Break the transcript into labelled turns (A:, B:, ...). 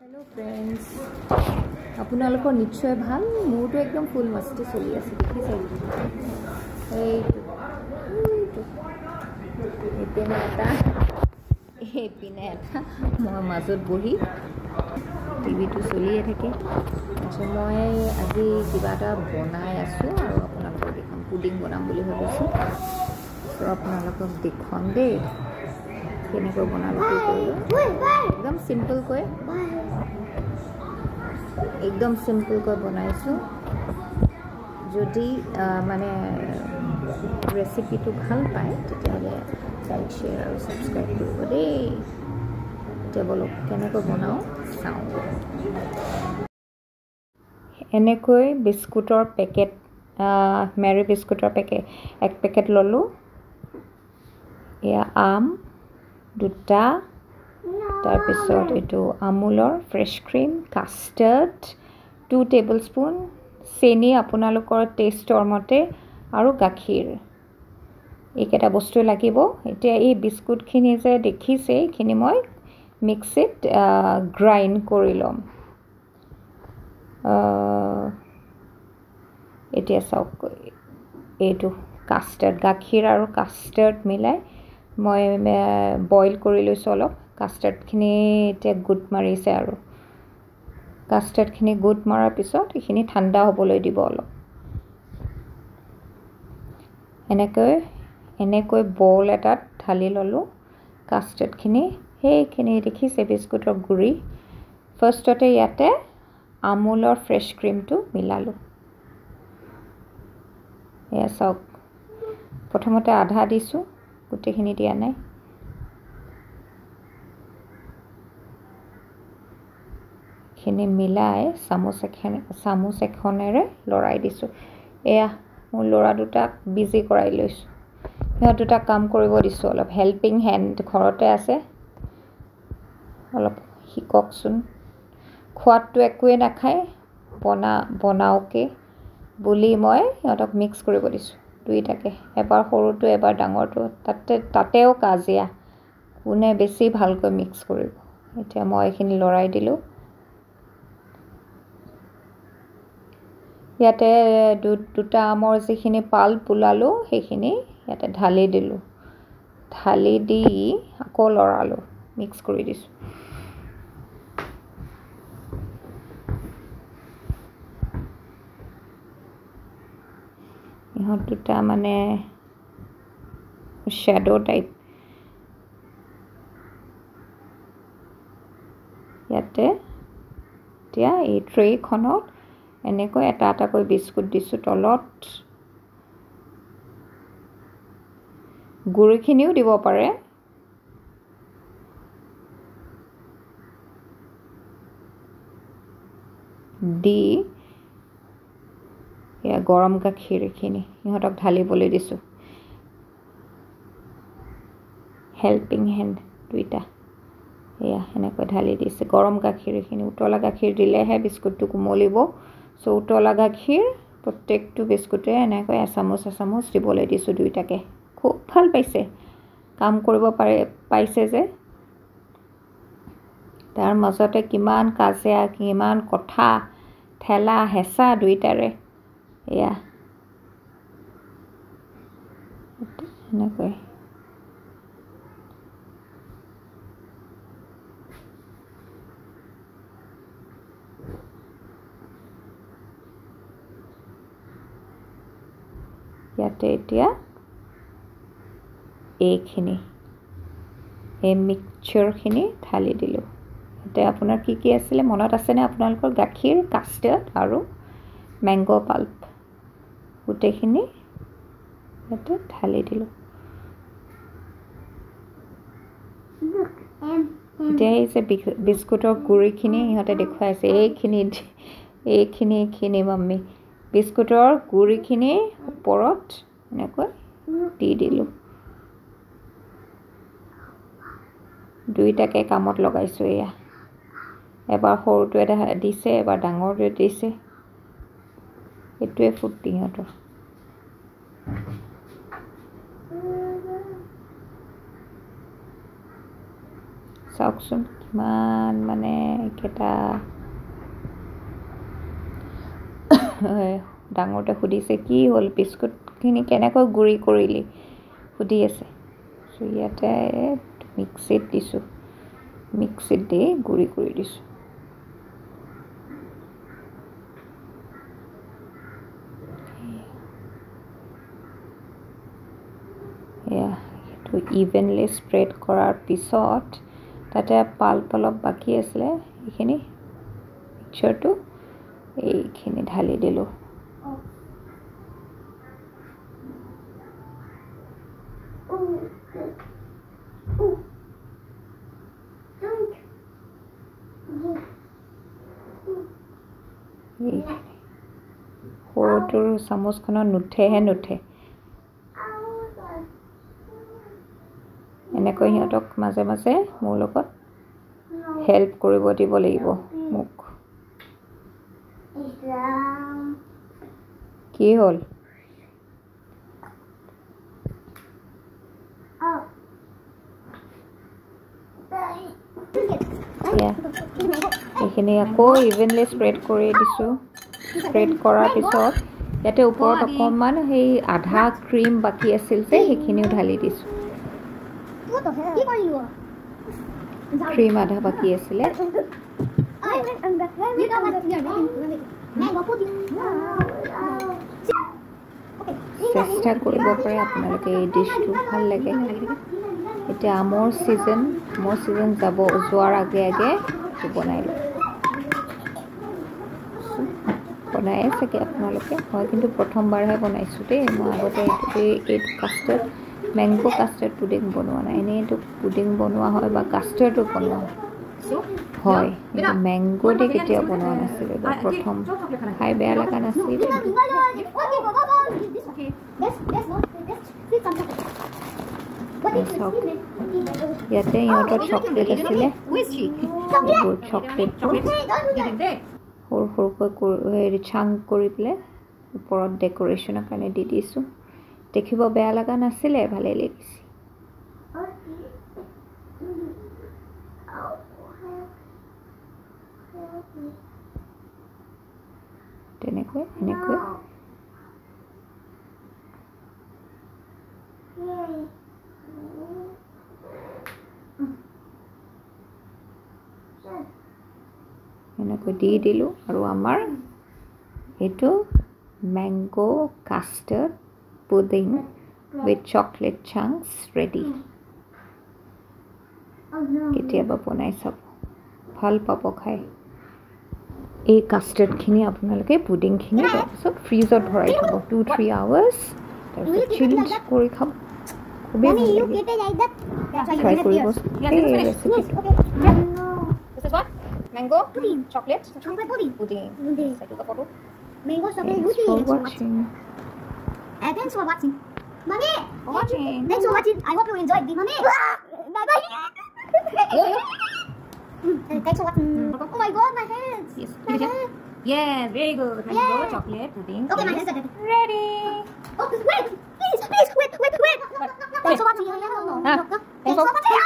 A: Hello friends আপোনালোকৰ নিশ্চয় ভাল মোৰটো একদম ফুল মস্তি চলি আছে দেখিছে এইপিনে এটা মই মাজত বহি টিভিটো চলিয়ে থাকে মই আজি কিবা এটা বনাই আছোঁ আৰু আপোনালোকক দেখাম পুডিং বনাম বুলি ভাবিছোঁ তো আপোনালোকক দেখাম দেই কেনেকৈ বনালোঁ কি কৰিলোঁ একদম সিম্পলকৈ বনাইছোঁ যদি মানে ৰেচিপিটো ভাল পায় তেতিয়াহ'লে লাইক শ্বেয়াৰ আৰু ছাবস্ক্ৰাইব কৰিব দেই এতিয়া বলক কেনেকৈ বনাওঁ চাওঁ এনেকৈ বিস্কুটৰ পেকেট মেৰী বিস্কুটৰ এক পেকেট ল'লোঁ এয়া আম দুটা তাৰপিছত এইটো আমুলৰ ফ্ৰেছ ক্ৰীম কাষ্টাৰ্ড 2 টেবুলস্পুন চেনি আপোনালোকৰ টেষ্টৰ মতে আৰু গাখীৰ এইকেইটা বস্তু লাগিব এতিয়া এই বিস্কুটখিনি যে দেখিছে এইখিনি মই মিক্সিত গ্ৰাইণ্ড কৰি ল'ম এতিয়া চাওক এইটো কাষ্টাৰ্ড গাখীৰ আৰু কাষ্টাৰ্ড মিলাই মই বইল কৰি লৈছোঁ অলপ কাষ্টাৰ্ডখিনি এতিয়া গুড মাৰিছে আৰু কাষ্টাৰ্ডখিনি গুড মৰাৰ পিছত এইখিনি ঠাণ্ডা হ'বলৈ দিব অলপ এনেকৈ বল এটাত ঢালি ল'লোঁ কাষ্টাৰ্ডখিনি সেইখিনি দেখিছে বিস্কুটৰ গুড়ি ফাৰ্ষ্টতে ইয়াতে আমুলৰ ফ্ৰেছ ক্ৰীমটো মিলালোঁ এয়া চাওক প্ৰথমতে আধা দিছোঁ গোটেইখিনি দিয়া নাই খিনি মিলাই চামুচ এখনেৰে লৰাই দিছোঁ এয়া মোৰ ল'ৰা দুটাক বিজি কৰাই লৈছোঁ সিহঁত দুটাক কাম কৰিব দিছোঁ অলপ হেল্পিং হেণ্ড ঘৰতে আছে অলপ শিককচোন খোৱাতটো একোৱে নাখায় বনাওকে বুলি মই সিহঁতক মিক্স কৰিব দিছোঁ দুইটাকে এবাৰ সৰুটো এবাৰ ডাঙৰটো তাতেও কাজিয়া কোনে বেছি ভালকৈ মিক্স কৰিব এতিয়া মই এইখিনি লৰাই দিলোঁ ইয়াতে দুটা আমৰ যিখিনি পাল্প ওলালোঁ সেইখিনি ইয়াতে ঢালি দিলোঁ ঢালি দি আকৌ লৰালোঁ মিক্স কৰি দিছোঁ ইহঁত দুটা মানে শ্বেডো টাইপ ইয়াতে এতিয়া এই ট্ৰেখনত এনেকৈ এটা এটাকৈ বিস্কুট দিছোঁ তলত গুড়িখিনিও দিব পাৰে দি এয়া গৰম গাখীৰ এইখিনি ইহঁতক ঢালিবলৈ দিছোঁ হেল্পিং হেণ্ড দুইটা এয়া এনেকৈ ঢালি দিছে গৰম গাখীৰ এইখিনি উতলা গাখীৰ দিলেহে বিস্কুটটো কোমলিব চ' উতলা গাখীৰ প্ৰত্যেকটো বিস্কুটে এনেকৈ এচামুচ দিবলৈ দিছোঁ দুইটাকে খুব ভাল পাইছে কাম কৰিব পাইছে যে তাৰ মাজতে কিমান কাজিয়া কিমান কথা ঠেলা হেঁচা দুইটাৰে এয়া এনেকৈ ইয়াতে এতিয়া এইখিনি এই মিক্সচাৰখিনি ঢালি দিলোঁ এতিয়া আপোনাৰ কি আছিলে মনত আছেনে আপোনালোকৰ গাখীৰ কাষ্টাৰ্ড আৰু মেংগ' পাল্প গোটেইখিনি ইয়াতে ঢালি দিলোঁ এতিয়া এই যে বিস্কুটৰ গুড়িখিনি ইহঁতে দেখুৱাইছে এইখিনি মাম্মি বিস্কুটৰ গুড়িখিনি ওপৰত এনেকৈ দি দিলোঁ দুইটাকে কামত লগাইছোঁ এয়া এবাৰ সৰুটোৱে দিছে এবাৰ ডাঙৰটোৱে দিছে এইটোৱে ফুৰ্তি সিহঁতৰ চাওকচোন কিমান মানে কেটা ডাঙৰতে সুধিছে কি হ'ল বিস্কুটখিনি কেনেকৈ গুড়ি কৰিলি সুধি আছে সো ইয়াতে মিক্সিত দিছোঁ মিক্সিত দি গুড়ি কৰি দিছোঁ এইটো ইভেনলি স্প্ৰেড কৰাৰ পিছত তাতে পাল্প অলপ বাকী আছিলে এইখিনি মিক্সচাৰটো এইখিনি ঢালি দিলোঁ সৰুটোৰ চামুচখনত নুঠেহে নুঠে এনেকৈ সিহঁতক মাজে মাজে মোৰ লগত হেল্প কৰিব দিব লাগিব মোক কি হ'ল এইখিনি আকৌ ইভেনলি স্প্ৰেড কৰি দিছোঁ স্প্ৰেড কৰাৰ পিছত ইয়াতে ওপৰত অকণমান সেই আধা ক্ৰীম বাকী আছিল যে সেইখিনিও ঢালি দিছোঁ ক্ৰীম আধা বাকী আছিলে চেষ্টা কৰিব পাৰে আপোনালোকে এই ডিছটো ভাল লাগে এতিয়া আমৰ ছিজন যোৱাৰ আগে আগে বনাই লওঁ বনাই চাগে আপোনালোকে মই কিন্তু প্ৰথমবাৰহে বনাইছোঁ দেই মই আগতে এইটো কাষ্টাৰ্ড মেংগো কাষ্টাৰ্ড পুডিং বনোৱা নাই এনেই এইটো পুডিং বনোৱা হয় বা কাষ্টাৰ্ডো বনোৱা হয় কিন্তু মেংগো দি কেতিয়াও বনোৱা নাছিলোঁ প্ৰথম খাই বেয়া লগা নাছিল ইয়াতে ইহঁতৰ চকলেট আছিলে এইবোৰ চকলেটটো সৰু সৰুকৈ চাং কৰি পেলাই ওপৰত ডেক'ৰেশ্যনৰ কাৰণে দি দিছোঁ দেখিব বেয়া লগা নাছিলে ভালেই লাগিছে তেনেকৈ এনেকৈ এনেকৈ দি দিলোঁ আৰু আমাৰ এইটো mango custard pudding with chocolate chunks ready কেতিয়াবা বনাই চাব ভাল পাব খাই এই কাষ্টাৰ্ডখিনি আপোনালোকে পুডিংখিনি তাৰপিছত ফ্ৰিজত ভৰাই থ'ব 2-3 আৱাৰ্ছ তাৰপিছত চিলড কৰি খাব খুবেই ভাল লাগে ট্ৰাই কৰিব এই ৰেচিপিটো Mango pudding, chocolate pudding. Take a photo. Mango chocolate pudding. Thanks for watching. Thanks for watching. Mommy. Thanks for watching. I hope you enjoyed the mommy. Bye bye. Thanks for watching. Oh my God, my hands. Yes. My hands. Yes, very good. Mango chocolate pudding. Okay, my hands are ready. Oh, wait. Please, wait. Thanks for watching. Thanks for watching.